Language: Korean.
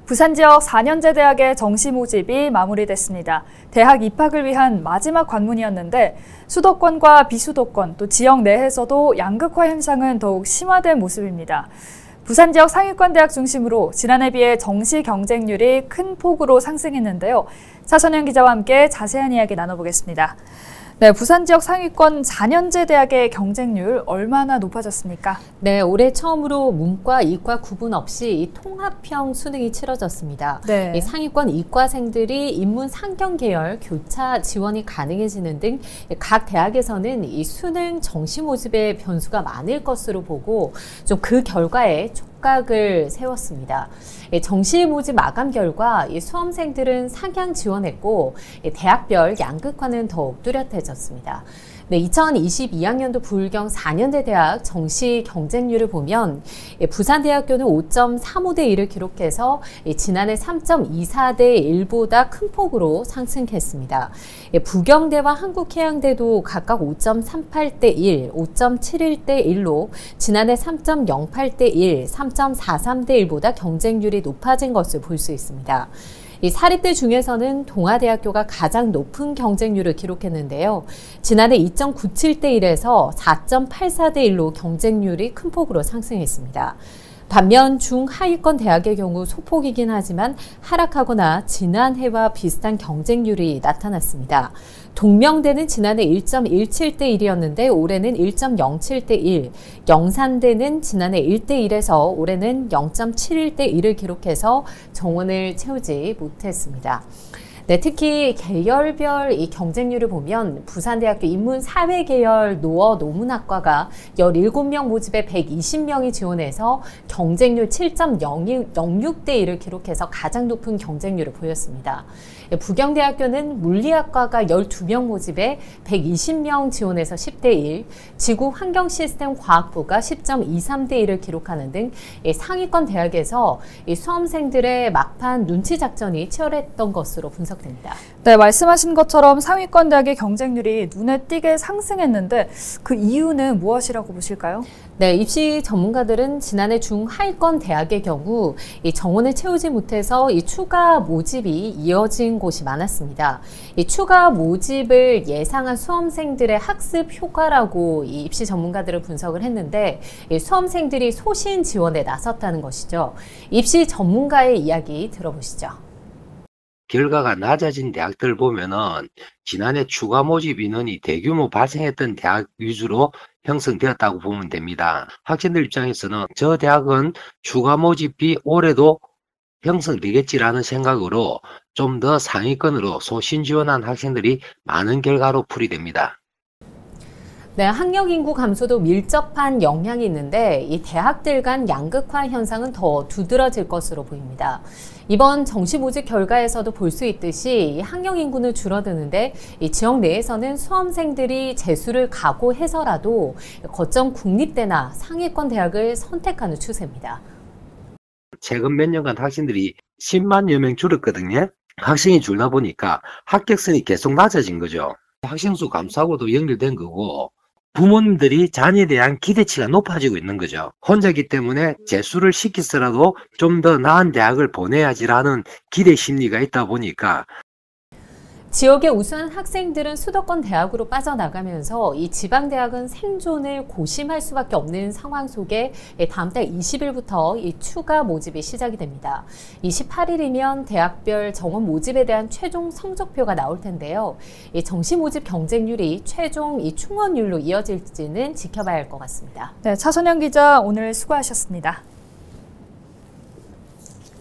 부산 지역 4년제 대학의 정시 모집이 마무리됐습니다. 대학 입학을 위한 마지막 관문이었는데 수도권과 비수도권 또 지역 내에서도 양극화 현상은 더욱 심화된 모습입니다. 부산 지역 상위권 대학 중심으로 지난해 비해 정시 경쟁률이 큰 폭으로 상승했는데요. 차선영 기자와 함께 자세한 이야기 나눠보겠습니다. 네, 부산 지역 상위권 4년제 대학의 경쟁률 얼마나 높아졌습니까? 네, 올해 처음으로 문과, 이과 구분 없이 이 통합형 수능이 치러졌습니다. 네. 이 상위권 이과생들이 인문 상경 계열 교차 지원이 가능해지는 등 각 대학에서는 이 수능 정시 모집의 변수가 많을 것으로 보고 좀 그 결과에 촉각을 세웠습니다. 정시 모집 마감 결과 이 수험생들은 상향 지원했고 대학별 양극화는 더욱 뚜렷해졌습니다. 네, 2022학년도 부울경 4년제 대학 정시 경쟁률을 보면 부산대학교는 5.35대 1을 기록해서 지난해 3.24대 1보다 큰 폭으로 상승했습니다. 부경대와 한국해양대도 각각 5.38대 1, 5.71대 1로 지난해 3.08대 1, 3.43대 1보다 경쟁률이 높아진 것을 볼 수 있습니다. 이 사립대 중에서는 동아대학교가 가장 높은 경쟁률을 기록했는데요. 지난해 2.97대 1에서 4.84대 1로 경쟁률이 큰 폭으로 상승했습니다. 반면 중하위권 대학의 경우 소폭이긴 하지만 하락하거나 지난해와 비슷한 경쟁률이 나타났습니다. 동명대는 지난해 1.17대 1이었는데 올해는 1.07대 1, 영산대는 지난해 1대 1에서 올해는 0.71대 1을 기록해서 정원을 채우지 못했습니다. 네, 특히 계열별 이 경쟁률을 보면 부산대학교 인문사회계열 노어노문학과가 17명 모집에 120명이 지원해서 경쟁률 7.06대 1을 기록해서 가장 높은 경쟁률을 보였습니다. 부경대학교는 물리학과가 12명 모집에 120명 지원해서 10대 1, 지구환경시스템과학부가 10.23대 1을 기록하는 등 상위권 대학에서 수험생들의 막판 눈치 작전이 치열했던 것으로 분석됩니다. 네, 말씀하신 것처럼 상위권 대학의 경쟁률이 눈에 띄게 상승했는데 그 이유는 무엇이라고 보실까요? 네, 입시 전문가들은 지난해 중하위권 대학의 경우 이 정원을 채우지 못해서 이 추가 모집이 이어진 곳이 많았습니다. 이 추가 모집을 예상한 수험생들의 학습 효과라고 이 입시 전문가들을 분석을 했는데 이 수험생들이 소신 지원에 나섰다는 것이죠. 입시 전문가의 이야기 들어보시죠. 결과가 낮아진 대학들 보면은 지난해 추가 모집 인원이 대규모 발생했던 대학 위주로 형성되었다고 보면 됩니다. 학생들 입장에서는 저 대학은 추가 모집이 올해도 형성되겠지라는 생각으로 좀 더 상위권으로 소신 지원한 학생들이 많은 결과로 풀이됩니다. 네, 학력 인구 감소도 밀접한 영향이 있는데 이 대학들 간 양극화 현상은 더 두드러질 것으로 보입니다. 이번 정시 모집 결과에서도 볼 수 있듯이 학력 인구는 줄어드는데 이 지역 내에서는 수험생들이 재수를 각오해서라도 거점 국립대나 상위권 대학을 선택하는 추세입니다. 최근 몇 년간 학생들이 10만여 명 줄었거든요. 학생이 줄다 보니까 합격선이 계속 낮아진 거죠. 학생 수 감소하고도 연결된 거고 부모님들이 자녀에 대한 기대치가 높아지고 있는 거죠. 혼자기 때문에 재수를 시키더라도 좀 더 나은 대학을 보내야지라는 기대 심리가 있다 보니까 지역의 우수한 학생들은 수도권 대학으로 빠져나가면서 이 지방대학은 생존을 고심할 수밖에 없는 상황 속에 다음 달 20일부터 이 추가 모집이 시작이 됩니다. 28일이면 대학별 정원 모집에 대한 최종 성적표가 나올 텐데요. 이 정시 모집 경쟁률이 최종 이 충원율로 이어질지는 지켜봐야 할 것 같습니다. 네, 차선영 기자 오늘 수고하셨습니다.